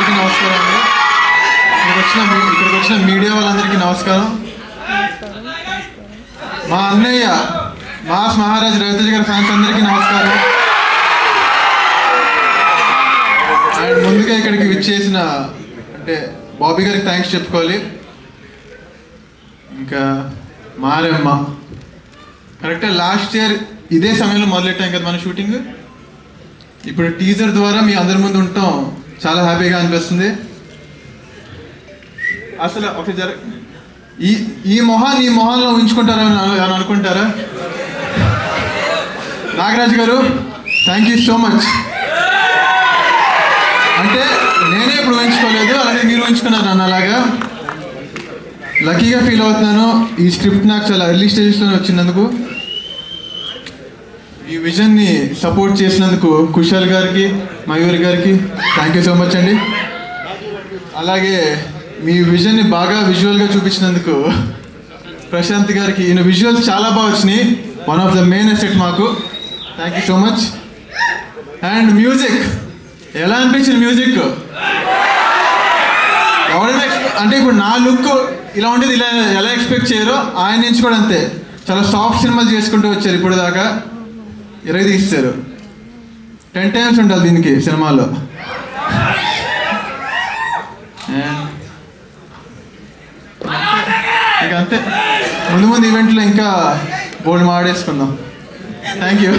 అందరికీ నమస్కారం అండి. ఇక్కడికి వచ్చిన మీడియా వాళ్ళందరికీ నమస్కారం. మా అన్నయ్య మాస్ మహారాజ్ రవితేజ గారి ఫ్యాన్స్ అందరికీ నమస్కారం. అండ్ ముందుగా ఇక్కడికి విచ్చేసిన అంటే బాబీ గారికి థ్యాంక్స్ చెప్పుకోవాలి. ఇంకా మారమ్మ కరెక్ట్గా లాస్ట్ ఇయర్ ఇదే సమయంలో మొదలెట్టాం కదా మన షూటింగ్. ఇప్పుడు టీజర్ ద్వారా మీ అందరి ముందు ఉండటం చాలా హ్యాపీగా అనిపిస్తుంది. అసలు ఒక ఈ మొహాన్ని ఈ మొహాల్లో ఉంచుకుంటారని అనుకుంటారా? నాగరాజ్ గారు థ్యాంక్ యూ సో మచ్. అంటే నేనే ఇప్పుడు ఉంచుకోలేదు, అలాగే మీరు ఉంచుకున్నారు నన్ను. అలాగా లక్కీగా ఫీల్ అవుతున్నాను. ఈ స్క్రిప్ట్ నాకు చాలా ఎర్లీ స్టేజెస్లో వచ్చినందుకు, ఈ విజన్ని సపోర్ట్ చేసినందుకు కుశాల్ గారికి, మయూర్ గారికి థ్యాంక్ యూ సో మచ్ అండి. అలాగే మీ విజన్ని బాగా విజువల్గా చూపించినందుకు ప్రశాంత్ గారికి, ఈయన విజువల్స్ చాలా బాగా వచ్చినాయి. One of the main asset మాకు. Thank you so much. And music ఎలా అనిపించింది? మ్యూజిక్ ఎవరైనా అంటే ఇప్పుడు నా లుక్ ఇలా ఉండేది, ఇలా ఎలా ఎక్స్పెక్ట్ చేయరో ఆయన నుంచి కూడా అంతే. చాలా సాఫ్ట్ సినిమాలు చేసుకుంటూ వచ్చారు ఇప్పుడు దాకా. 20 తీస్తారు, 10 times ఉండాలి దీనికి సినిమాలో. ఇక అంతే, ముందు ఈవెంట్లో ఇంకా బోల్డ్ మాడేసుకుందాం. Thank you.